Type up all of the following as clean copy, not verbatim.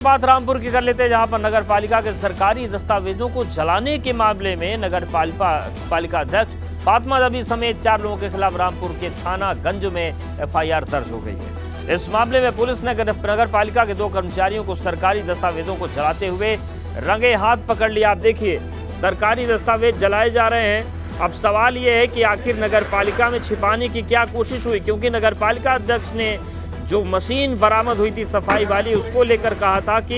बात रामपुर की कर लेते हैं, जहां पर नगर पालिका के सरकारी दस्तावेजों को जलाने के मामले में नगर पालिका अध्यक्ष फातिमा नबी समेत 4 लोगों के खिलाफ रामपुर के थाना गंज में एफआईआर दर्ज हो गई है। इस मामले में पुलिस ने नगर पालिका के 2 कर्मचारियों को सरकारी दस्तावेजों को जलाते हुए रंगे हाथ पकड़ लिया। आप देखिए, सरकारी दस्तावेज जलाए जा रहे हैं। अब सवाल ये है कि आखिर नगर पालिका में छिपाने की क्या कोशिश हुई, क्योंकि नगर पालिका अध्यक्ष ने जो मशीन बरामद हुई थी सफाई वाली, उसको लेकर कहा था कि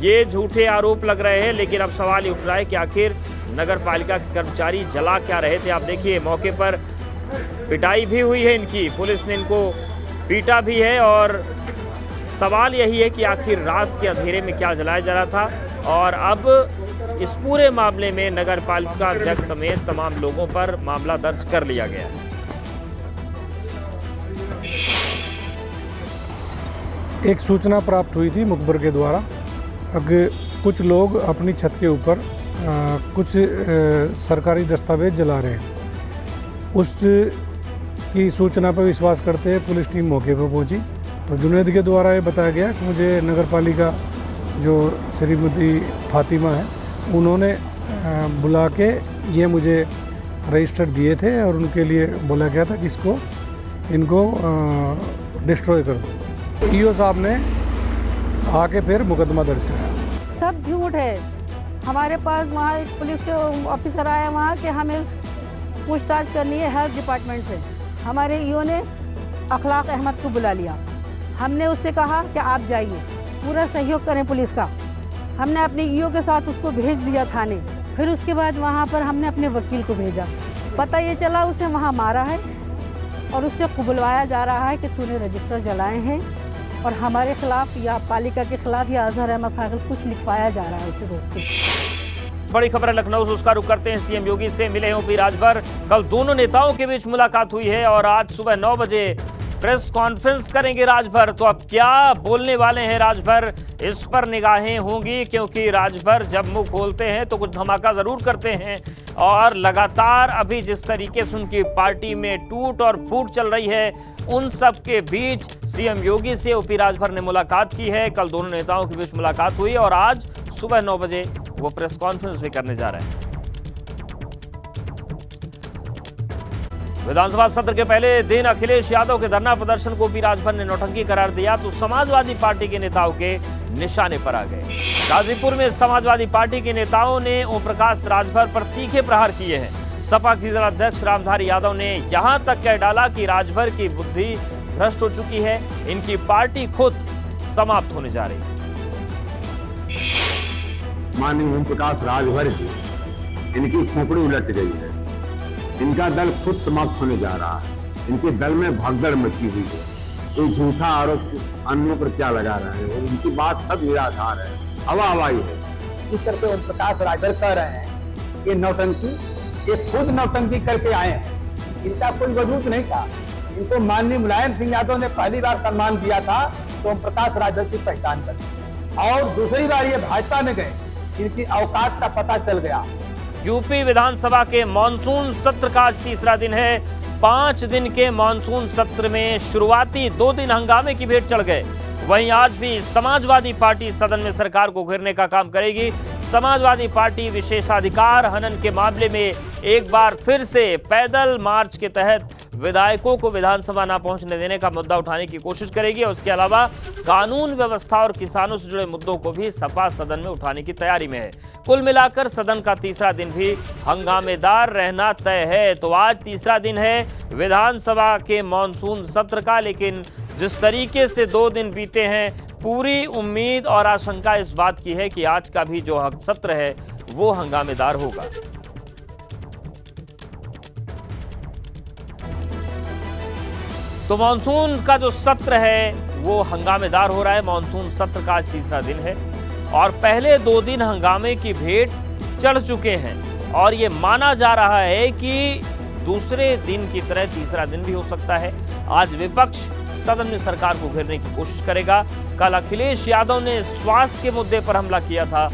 ये झूठे आरोप लग रहे हैं। लेकिन अब सवाल ये उठ रहा है कि आखिर नगर पालिका के कर्मचारी जला क्या रहे थे। आप देखिए, मौके पर पिटाई भी हुई है इनकी, पुलिस ने इनको पीटा भी है। और सवाल यही है कि आखिर रात के अंधेरे में क्या जलाया जा रहा था। और अब इस पूरे मामले में नगर पालिका अध्यक्ष समेत तमाम लोगों पर मामला दर्ज कर लिया गया है। एक सूचना प्राप्त हुई थी मुखबर के द्वारा कि कुछ लोग अपनी छत के ऊपर कुछ सरकारी दस्तावेज जला रहे हैं। उस की सूचना पर विश्वास करते हुए पुलिस टीम मौके पर पहुंची। तो जुनैद के द्वारा ये बताया गया कि मुझे नगर पालिका जो श्रीमती फातिमा है, उन्होंने बुला के ये मुझे रजिस्टर दिए थे और उनके लिए बोला गया था कि इनको डिस्ट्रॉय कर दो। ईओ साहब ने आके फिर मुकदमा दर्ज कराया। सब झूठ है। हमारे पास वहाँ एक पुलिस के ऑफिसर आया वहाँ कि हमें पूछताछ करनी है हेल्थ डिपार्टमेंट से। हमारे ईओ ने अखलाक अहमद को बुला लिया। हमने उससे कहा कि आप जाइए, पूरा सहयोग करें पुलिस का। हमने अपने ईओ के साथ उसको भेज दिया थाने। फिर उसके बाद वहाँ पर हमने अपने वकील को भेजा। पता ये चला उसे वहाँ मारा है और उससे बुलवाया जा रहा है कि तूने रजिस्टर जलाए हैं और हमारे खिलाफ या पालिका के खिलाफ या अजहर अहमद फाजिल कुछ लिखवाया जा रहा है उसे रोक के। बड़ी खबर है लखनऊ से, उसका रुख करते हैं। सीएम योगी से मिले हैं राजभर। कल दोनों नेताओं के बीच मुलाकात हुई है और आज सुबह 9 बजे प्रेस कॉन्फ्रेंस करेंगे राजभर। तो अब क्या बोलने वाले हैं राजभर, इस पर निगाहें होंगी, क्योंकि राजभर जब मुंह खोलते हैं तो कुछ धमाका जरूर करते हैं। और लगातार अभी जिस तरीके से उनकी पार्टी में टूट और फूट चल रही है, उन सब के बीच सीएम योगी से ओपी राजभर ने मुलाकात की है। कल दोनों नेताओं के बीच मुलाकात हुई और आज सुबह 9 बजे वो प्रेस कॉन्फ्रेंस भी करने जा रहे हैं। विधानसभा सत्र के पहले दिन अखिलेश यादव के धरना प्रदर्शन को ओपी राजभर ने नौटंकी करार दिया तो समाजवादी पार्टी के नेताओं के निशाने पर आ गए। गाजीपुर में समाजवादी पार्टी के नेताओं ने ओम प्रकाश राजभर पर तीखे प्रहार किए हैं। सपा की जिला अध्यक्ष रामधारी यादव ने यहां तक कह डाला कि राजभर की बुद्धि भ्रष्ट हो चुकी है, इनकी पार्टी खुद समाप्त होने जा रही है। माननीय ओम प्रकाश राजभर जी, इनकी खोपड़ी उलट गई है। इनका दल खुद समाप्त होने जा रहा है। इनके दल में भगदड़ मची हुई है। कोई झूठा आरोप अन्यों पर क्या लगा रहे हैं, उनकी बात सब निराधार है, हवा हवाई है। इस तरह पे ओम प्रकाश राजभर कह रहे हैं ये नौटंकी, ये खुद नौटंकी करके आए हैं। इनका कोई वजूद नहीं था। इनको माननीय मुलायम सिंह यादव ने पहली बार सम्मान दिया था तो ओम प्रकाश राजभर की पहचान कर, और दूसरी बार ये भाजपा में गए, इनकी औकात का पता चल गया। यूपी विधानसभा के मानसून सत्र का आज तीसरा दिन है। 5 दिन के मानसून सत्र में शुरुआती 2 दिन हंगामे की भेंट चढ़ गए। वहीं आज भी समाजवादी पार्टी सदन में सरकार को घेरने का काम करेगी। समाजवादी पार्टी विशेषाधिकार हनन के मामले में एक बार फिर से पैदल मार्च के तहत विधायकों को विधानसभा न पहुंचने देने का मुद्दा उठाने की कोशिश करेगी। और उसके अलावा कानून व्यवस्था और किसानों से जुड़े मुद्दों को भी सपा सदन में उठाने की तैयारी में है। कुल मिलाकर सदन का तीसरा दिन भी हंगामेदार रहना तय है। तो आज तीसरा दिन है विधानसभा के मानसून सत्र का, लेकिन जिस तरीके से 2 दिन बीते हैं, पूरी उम्मीद और आशंका इस बात की है कि आज का भी जो सत्र है वो हंगामेदार होगा। तो मानसून का जो सत्र है वो हंगामेदार हो रहा है। मानसून सत्र का आज तीसरा दिन है और पहले 2 दिन हंगामे की भेंट चढ़ चुके हैं और ये माना जा रहा है कि दूसरे दिन की तरह तीसरा दिन भी हो सकता है। आज विपक्ष सदन में सरकार को घेरने की कोशिश करेगा। कल अखिलेश यादव ने स्वास्थ्य के मुद्दे पर हमला किया था।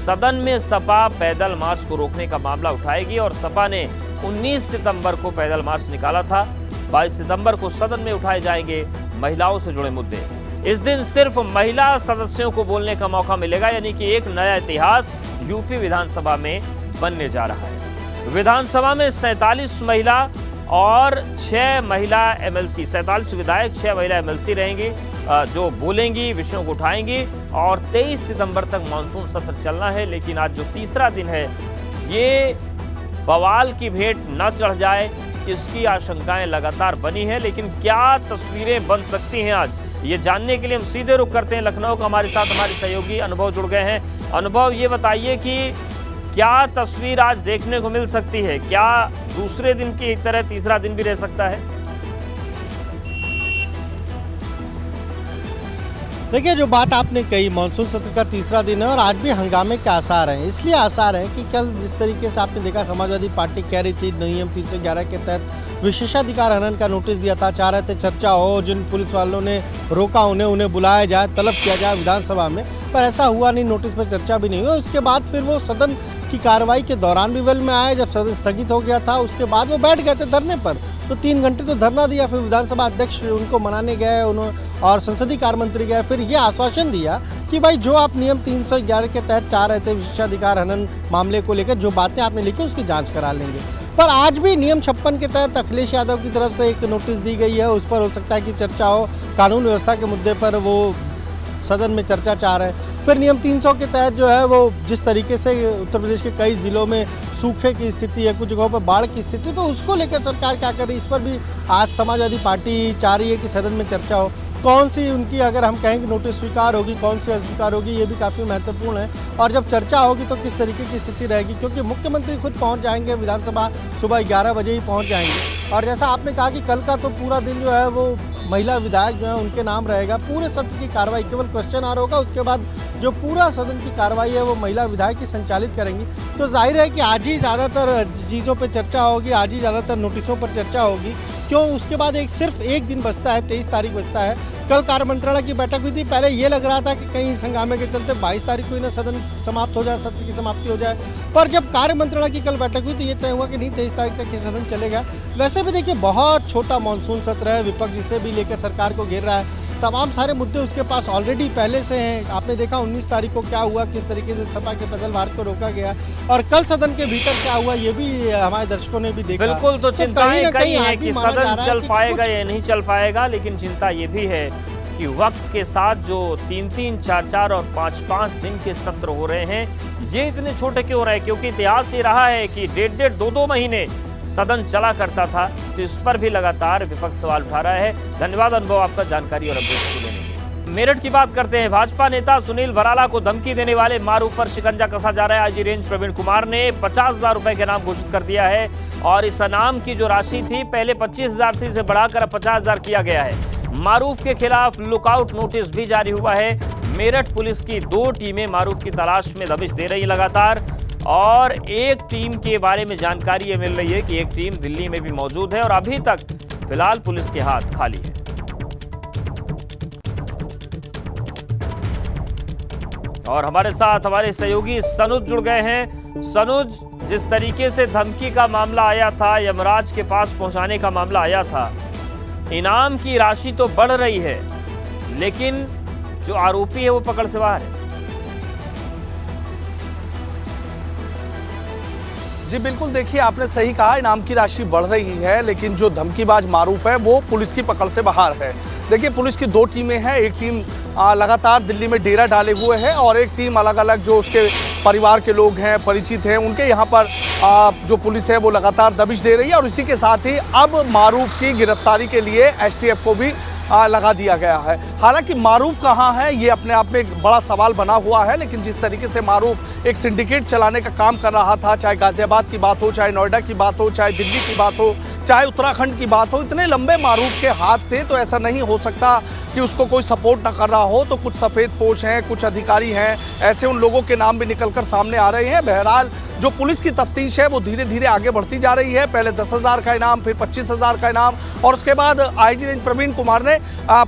सदन में सपा पैदल मार्च को रोकने का मामला उठाएगी और सपा ने 19 सितंबर को पैदल मार्च निकाला था। 22 सितंबर को सदन में उठाए जाएंगे महिलाओं से जुड़े मुद्दे। इस दिन सिर्फ महिला सदस्यों को बोलने का मौका मिलेगा, यानी कि एक नया इतिहास यूपी विधानसभा में बनने जा रहा है। विधानसभा में 47 महिला और 6 महिला एमएलसी, 47 विधायक, 6 महिला एमएलसी रहेंगी जो बोलेंगी, विषयों को उठाएंगी। और 23 सितंबर तक मानसून सत्र चलना है। लेकिन आज जो तीसरा दिन है, ये बवाल की भेंट न चढ़ जाए, इसकी आशंकाएं लगातार बनी है। लेकिन क्या तस्वीरें बन सकती हैं आज, ये जानने के लिए हम सीधे रुख करते हैं लखनऊ का। हमारे साथ हमारे सहयोगी अनुभव जुड़ गए हैं। अनुभव, ये बताइए कि क्या तस्वीर आज देखने को मिल सकती है? क्या दूसरे दिन की तरह तीसरा दिन भी रह सकता है? देखिए, जो बात आपने कही, मानसून सत्र का तीसरा दिन है और आज भी हंगामे के आसार हैं। इसलिए आसार हैं कि कल जिस तरीके से आपने देखा, समाजवादी पार्टी कह रही थी नियम 311 के तहत विशेषाधिकार हनन का नोटिस दिया था, चाह रहे थे चर्चा हो, जिन पुलिस वालों ने रोका उन्हें बुलाया जाए, तलब किया जाए विधानसभा में, पर ऐसा हुआ नहीं, नोटिस पर चर्चा भी नहीं हुई। उसके बाद फिर वो सदन की कार्रवाई के दौरान भी वेल में आए, जब सदन स्थगित हो गया था उसके बाद वो बैठ गए थे धरने पर, तो 3 घंटे तो धरना दिया। फिर विधानसभा अध्यक्ष उनको मनाने गए और संसदीय कार्य मंत्री गए, फिर ये आश्वासन दिया कि भाई जो आप नियम 311 के तहत चाह रहे थे विशेषाधिकार हनन मामले को लेकर, जो बातें आपने लिखी उसकी जांच करा लेंगे। पर आज भी नियम 56 के तहत अखिलेश यादव की तरफ से एक नोटिस दी गई है, उस पर हो सकता है कि चर्चा हो, कानून व्यवस्था के मुद्दे पर वो सदन में चर्चा चाह रहे हैं। फिर नियम 300 के तहत जो है वो जिस तरीके से उत्तर प्रदेश के कई ज़िलों में सूखे की स्थिति है, कुछ जगहों पर बाढ़ की स्थिति, तो उसको लेकर सरकार क्या कर रही है, इस पर भी आज समाजवादी पार्टी चाह रही है कि सदन में चर्चा हो। कौन सी उनकी, अगर हम कहें कि नोटिस स्वीकार होगी, कौन सी अस्वीकार होगी, ये भी काफ़ी महत्वपूर्ण है। और जब चर्चा होगी तो किस तरीके की स्थिति रहेगी, क्योंकि मुख्यमंत्री खुद पहुंच जाएंगे विधानसभा, सुबह 11 बजे ही पहुंच जाएंगे। और जैसा आपने कहा कि कल का तो पूरा दिन जो है वो महिला विधायक जो है उनके नाम रहेगा, पूरे सत्र की कार्रवाई, केवल क्वेश्चन आवर होगा, उसके बाद जो पूरा सदन की कार्रवाई है वो महिला विधायक ही संचालित करेंगी। तो जाहिर है कि आज ही ज़्यादातर चीज़ों पर चर्चा होगी, आज ही ज़्यादातर नोटिसों पर चर्चा होगी। क्यों, उसके बाद सिर्फ एक दिन बचता है, 23 तारीख बचता है। कल कार्य मंत्रणा की बैठक हुई थी, पहले ये लग रहा था कि कहीं इस हंगामे के चलते 22 तारीख को ही ना सदन समाप्त हो जाए, सत्र की समाप्ति हो जाए। पर जब कार्य मंत्रणा की कल बैठक हुई तो ये तय हुआ कि नहीं, 23 तारीख तक ये सदन चलेगा। वैसे भी देखिए, बहुत छोटा मानसून सत्र है, विपक्ष जिसे भी लेकर सरकार को घेर रहा है, तमाम सारे मुद्दे उसके पास ऑलरेडी पहले से हैं। आपने देखा 19 तारीख को क्या हुआ, किस तरीके से सपा के पैदल मार्ग को रोका गया, और कल सदन के भीतर क्या हुआ ये भी हमारे दर्शकों ने भी देखा। बिल्कुल, तो चिंताएं कई हैं कि सदन चल पाएगा या नहीं चल पाएगा। लेकिन चिंता ये भी है कि वक्त के साथ जो 3-3, 4-4 और 5-5 दिन के सत्र हो रहे हैं, ये इतने छोटे क्यों हो रहे हैं? क्योंकि इतिहास ये रहा है कि 1.5, 2-2 महीने सदन चला करता था। तो इस पर भी लगातार विपक्ष सवाल उठा रहा है। धन्यवाद अनुभव आपका जानकारी और अपडेट को देने के लिए। मेरठ की बात करते हैं। भाजपा नेता सुनील भराला को धमकी देने वाले मारूफ पर शिकंजा कसा जा रहा है। आईजी रेंज प्रवीण कुमार ने 50,000 रुपए के इनाम घोषित कर दिया है और इस इनाम की जो राशि थी पहले 25,000 थी, इसे बढ़ाकर अब 50,000 किया गया है। मारूफ के खिलाफ लुकआउट नोटिस भी जारी हुआ है। मेरठ पुलिस की 2 टीमें मारूफ की तलाश में दबिश दे रही लगातार, और एक टीम के बारे में जानकारी ये मिल रही है कि एक टीम दिल्ली में भी मौजूद है और अभी तक फिलहाल पुलिस के हाथ खाली है। और हमारे साथ हमारे सहयोगी सनुज जुड़ गए हैं। सनुज, जिस तरीके से धमकी का मामला आया था, यमराज के पास पहुंचाने का मामला आया था, इनाम की राशि तो बढ़ रही है, लेकिन जो आरोपी है वो पकड़ से बाहर है। जी बिल्कुल, देखिए आपने सही कहा, इनाम की राशि बढ़ रही है, लेकिन जो धमकीबाज मारूफ है वो पुलिस की पकड़ से बाहर है। देखिए, पुलिस की 2 टीमें हैं, एक टीम लगातार दिल्ली में डेरा डाले हुए है और एक टीम अलग अलग जो उसके परिवार के लोग हैं, परिचित हैं, उनके यहाँ पर जो पुलिस है वो लगातार दबिश दे रही है। और इसी के साथ ही अब मारूफ की गिरफ्तारी के लिए एसटीएफ को भी लगा दिया गया है। हालांकि मारूफ कहाँ है ये अपने आप में एक बड़ा सवाल बना हुआ है, लेकिन जिस तरीके से मारूफ एक सिंडिकेट चलाने का काम कर रहा था, चाहे गाजियाबाद की बात हो, चाहे नोएडा की बात हो, चाहे दिल्ली की बात हो, चाहे उत्तराखंड की बात हो, इतने लंबे मारूफ के हाथ थे, तो ऐसा नहीं हो सकता कि उसको कोई सपोर्ट ना कर रहा हो। तो कुछ सफ़ेद पोश हैं, कुछ अधिकारी हैं, ऐसे उन लोगों के नाम भी निकलकर सामने आ रहे हैं। बहरहाल जो पुलिस की तफ्तीश है वो धीरे धीरे आगे बढ़ती जा रही है। पहले 10,000 का इनाम, फिर 25,000 का इनाम और उसके बाद आईजी रेंज प्रवीण कुमार ने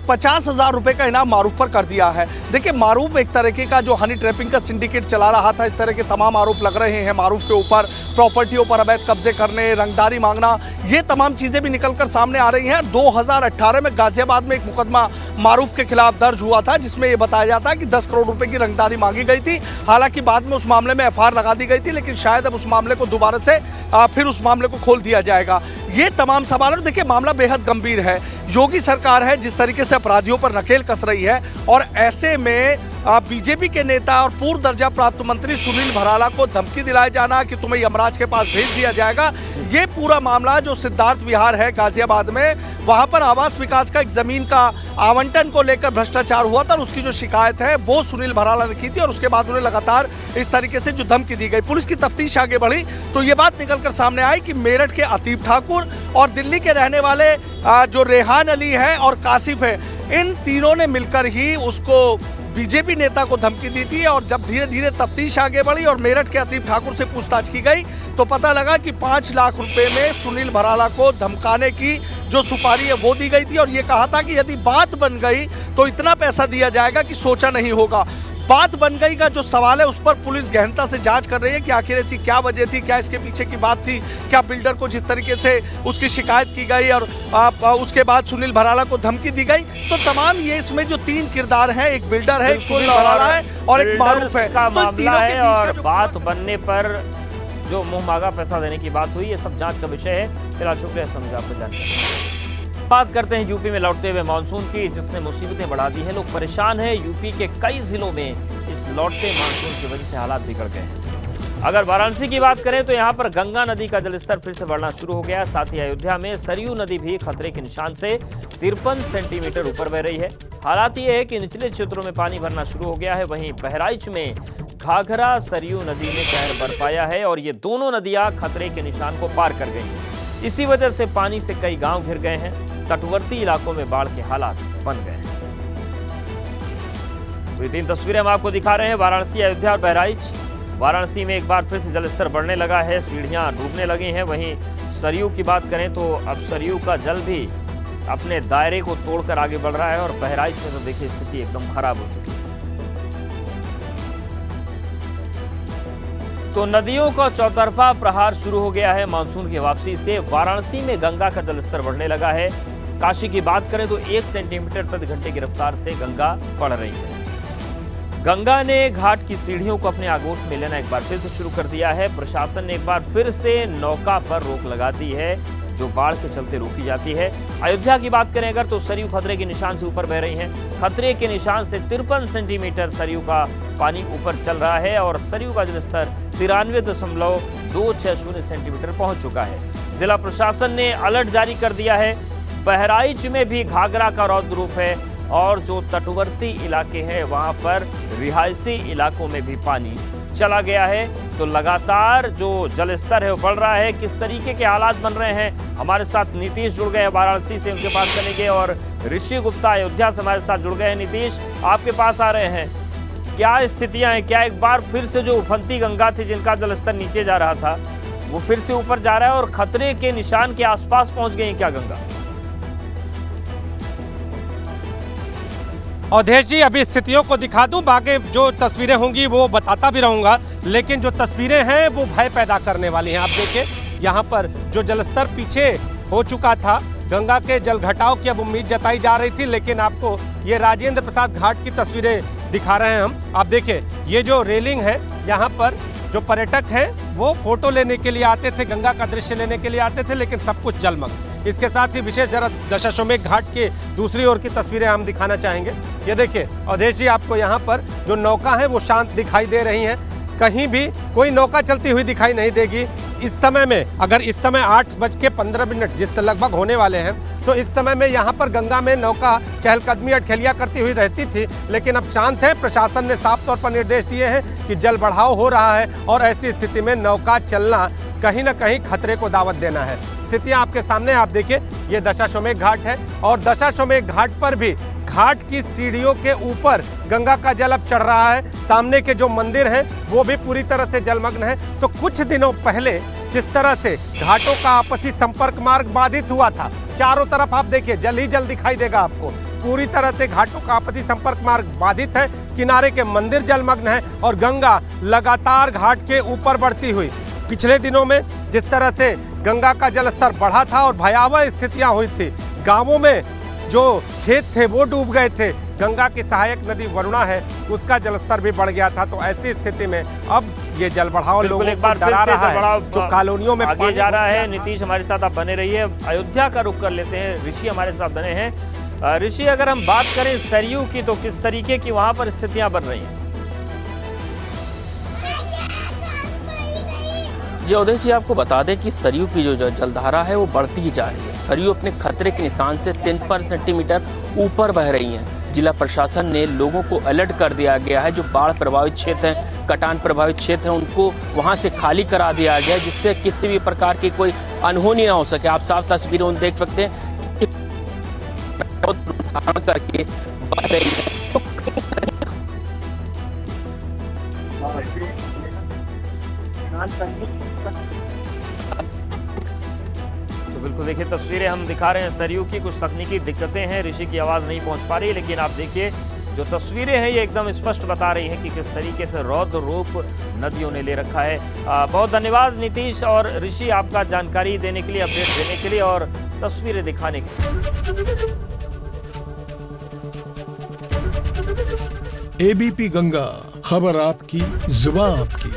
50,000 रुपए का इनाम मारूफ पर कर दिया है। देखिए, मारूफ एक तरीके का जो हनी ट्रैपिंग का सिंडिकेट चला रहा था, इस तरह के तमाम आरोप लग रहे हैं मारूफ के ऊपर, प्रॉपर्टियों पर अवैध कब्जे करने, रंगदारी मांगना, ये तमाम चीजें भी निकलकर सामने आ रही हैं। 2018 में गाजियाबाद में एक मुकदमा मारूफ के खिलाफ दर्ज हुआ था, जिसमें यह बताया जाता है कि 10 करोड़ रुपए की रंगदारी मांगी गई थी। हालांकि बाद में उस मामले में एफआईआर लगा दी गई थी, लेकिन शायद अब उस मामले को दोबारा से फिर उस मामले को खोल दिया जाएगा। ये तमाम सवाल है। देखिए, मामला बेहद गंभीर है। योगी सरकार है जिस तरीके से अपराधियों पर नकेल कस रही है, और ऐसे में बीजेपी के नेता और पूर्व दर्जा प्राप्त मंत्री सुनील भराला को धमकी दिलाया जाना कि तुम्हें यमराज के पास भेज दिया जाएगा, ये पूरा मामला जो सिद्धार्थ विहार है गाजियाबाद में, वहां पर आवास विकास का एक जमीन का आवंटन को लेकर भ्रष्टाचार हुआ था, और उसकी जो शिकायत है वो सुनील भराला ने की थी, और उसके बाद उन्हें लगातार इस तरीके से जो धमकी दी गई। पुलिस की तफ्तीश आगे बढ़ी तो ये बात निकलकर सामने आई कि मेरठ के आतिफ ठाकुर और दिल्ली के रहने वाले जो रेहान अली है और कासिफ है, इन तीनों ने मिलकर ही उसको बीजेपी नेता को धमकी दी थी। और जब धीरे धीरे तफ्तीश आगे बढ़ी और मेरठ के आतिफ ठाकुर से पूछताछ की गई तो पता लगा कि 5 लाख रुपए में सुनील भराला को धमकाने की जो सुपारी है वो दी गई थी, और ये कहा था कि यदि बात बन गई तो इतना पैसा दिया जाएगा कि सोचा नहीं होगा। बात बन गई का जो सवाल है उस पर पुलिस गहनता से जांच कर रही है कि आखिर ऐसी क्या वजह थी, क्या इसके पीछे की बात थी, क्या बिल्डर को जिस तरीके से उसकी शिकायत की गई और उसके बाद सुनील भराला को धमकी दी गई। तो तमाम ये इसमें जो 3 किरदार हैं, एक बिल्डर है, एक सुनील भराला है और एक मारूफ है, का तो मामला है। और बात बनने पर जो मुंह मांगा पैसा देने की बात हुई, ये सब जांच का विषय है। फिलहाल शुक्रिया समझ आपको जानकारी। बात करते हैं यूपी में लौटते हुए मानसून की, जिसने मुसीबतें बढ़ा दी है। लोग परेशान हैं। यूपी के कई जिलों में इस लौटते मानसून की वजह से हालात बिगड़ गए हैं। अगर वाराणसी की बात करें तो यहाँ पर गंगा नदी का जलस्तर फिर से बढ़ना शुरू हो गया। साथ ही अयोध्या में सरयू नदी भी खतरे के निशान से 53 सेंटीमीटर ऊपर बह रही है। हालात ये है कि निचले क्षेत्रों में पानी भरना शुरू हो गया है। वहीं बहराइच में घाघरा सरयू नदी ने कहर बरपाया है और ये दोनों नदियां खतरे के निशान को पार कर गई हैं। इसी वजह से पानी से कई गांव घिर गए हैं। तटवर्ती इलाकों में बाढ़ के हालात बन गए हैं। तो ये 3 तस्वीरें हम आपको दिखा रहे हैं, वाराणसी, अयोध्या और बहराइच। वाराणसी में एक बार फिर से जलस्तर बढ़ने लगा है, सीढ़ियां डूबने लगी हैं। वहीं सरयू की बात करें तो अब सरयू का जल भी अपने दायरे को तोड़कर आगे बढ़ रहा है और बहराइच में तो देखिए स्थिति एकदम खराब हो चुकी है। तो नदियों का चौतरफा प्रहार शुरू हो गया है। मानसून की वापसी से वाराणसी में गंगा का जलस्तर बढ़ने लगा है। काशी की बात करें तो 1 सेंटीमीटर प्रति घंटे की रफ्तार से गंगा बढ़ रही है। गंगा ने घाट की सीढ़ियों को अपने आगोश में लेना एक बार फिर से शुरू कर दिया है। प्रशासन ने एक बार फिर से नौका पर रोक लगा दी है, जो बाढ़ के चलते रोकी जाती है। अयोध्या की बात करें अगर तो सरयू खतरे के निशान से ऊपर बह रही हैं। खतरे के निशान से 53 सेंटीमीटर सरयू का पानी ऊपर चल रहा है और सरयू का जलस्तर 93.260 सेंटीमीटर पहुंच चुका है। जिला प्रशासन ने अलर्ट जारी कर दिया है। बहराइच में भी घाघरा का रौद्र रूप है और जो तटवर्ती इलाके हैं वहां पर रिहायशी इलाकों में भी पानी चला गया है। तो लगातार जो जलस्तर है वो बढ़ रहा है। किस तरीके के हालात बन रहे हैं, हमारे साथ नीतीश जुड़ गए हैं वाराणसी से, उनके पास चलेंगे, और ऋषि गुप्ता अयोध्या से हमारे साथ जुड़ गए हैं। नीतीश, आपके पास आ रहे हैं, क्या स्थितियां हैं? क्या एक बार फिर से जो उफनती गंगा थी जिनका जलस्तर नीचे जा रहा था वो फिर से ऊपर जा रहा है और खतरे के निशान के आसपास पहुंच गई क्या गंगा? अवधेश जी, अभी स्थितियों को दिखा दूं, बाकी जो तस्वीरें होंगी वो बताता भी रहूंगा, लेकिन जो तस्वीरें हैं वो भय पैदा करने वाली हैं। आप देखिए यहाँ पर जो जलस्तर पीछे हो चुका था, गंगा के जल घटाव की अब उम्मीद जताई जा रही थी, लेकिन आपको ये राजेंद्र प्रसाद घाट की तस्वीरें दिखा रहे हैं हम। आप देखिए ये जो रेलिंग है, यहाँ पर जो पर्यटक हैं वो फोटो लेने के लिए आते थे, गंगा का दृश्य लेने के लिए आते थे, लेकिन सब कुछ जलमग्न। इसके साथ ही विशेष जरा दशाश्वमेध घाट के दूसरी ओर की तस्वीरें हम दिखाना चाहेंगे। ये देखिए अवधेश जी, आपको यहाँ पर जो नौका है वो शांत दिखाई दे रही हैं। कहीं भी कोई नौका चलती हुई दिखाई नहीं देगी इस समय में। अगर इस समय 8:15 जिस लगभग होने वाले हैं, तो इस समय में यहाँ पर गंगा में नौका चहलकदमी अटखेलियाँ करती हुई रहती थी, लेकिन अब शांत है। प्रशासन ने साफ तौर पर निर्देश दिए हैं कि जल बढ़ाव हो रहा है और ऐसी स्थिति में नौका चलना कहीं ना कहीं खतरे को दावत देना है। स्थितियां आपके सामने। आप देखिए ये दशाश्वमेध घाट है और दशाश्वमेध घाट पर भी घाट की सीढ़ियों के ऊपर गंगा का जल अब चढ़ रहा है। सामने के जो मंदिर हैं वो भी पूरी तरह से जलमग्न है। तो कुछ दिनों पहले जिस तरह से घाटों का आपसी संपर्क मार्ग बाधित हुआ था, चारों तरफ आप देखिए जल ही जल दिखाई देगा आपको। पूरी तरह से घाटों का आपसी संपर्क मार्ग बाधित है, किनारे के मंदिर जलमग्न है और गंगा लगातार घाट के ऊपर बढ़ती हुई। पिछले दिनों में जिस तरह से गंगा का जलस्तर बढ़ा था और भयावह स्थितियां हुई थी, गांवों में जो खेत थे वो डूब गए थे, गंगा की सहायक नदी वरुणा है उसका जलस्तर भी बढ़ गया था। तो ऐसी स्थिति में अब ये जल बढ़ाव लोगों को डरा रहा है, जो कॉलोनियों में आगे जा रहा है। नीतीश हमारे साथ आप बने रहिए। अयोध्या का रुख कर लेते हैं, ऋषि हमारे साथ बने हैं। ऋषि, अगर हम बात करें सरयू की तो किस तरीके की वहां पर स्थितियां बन रही हैं? जी उदय जी, आपको बता दें कि सरयू की जो जलधारा है वो बढ़ती ही जा रही है। सरयू अपने खतरे के निशान से 3 सेंटीमीटर ऊपर बह रही हैं। जिला प्रशासन ने लोगों को अलर्ट कर दिया गया है। जो बाढ़ प्रभावित क्षेत्र हैं, कटान प्रभावित क्षेत्र हैं, उनको वहां से खाली करा दिया गया है, जिससे किसी भी प्रकार की कोई अनहोनी ना हो सके। आप साफ तस्वीरों में देख सकते हैं करके बह रही है। तो बिल्कुल देखिए तस्वीरें हम दिखा रहे हैं सरयू की। कुछ तकनीकी दिक्कतें हैं, ऋषि की आवाज़ नहीं पहुंच पा रही, लेकिन आप देखिए जो तस्वीरें हैं ये एकदम स्पष्ट बता रही हैं कि किस तरीके से रौद्र रूप नदियों ने ले रखा है। बहुत धन्यवाद नीतीश और ऋषि आपका जानकारी देने के लिए, अपडेट देने के लिए और तस्वीरें दिखाने के लिए। एबीपी गंगा, खबर आपकी, जुबान आपकी।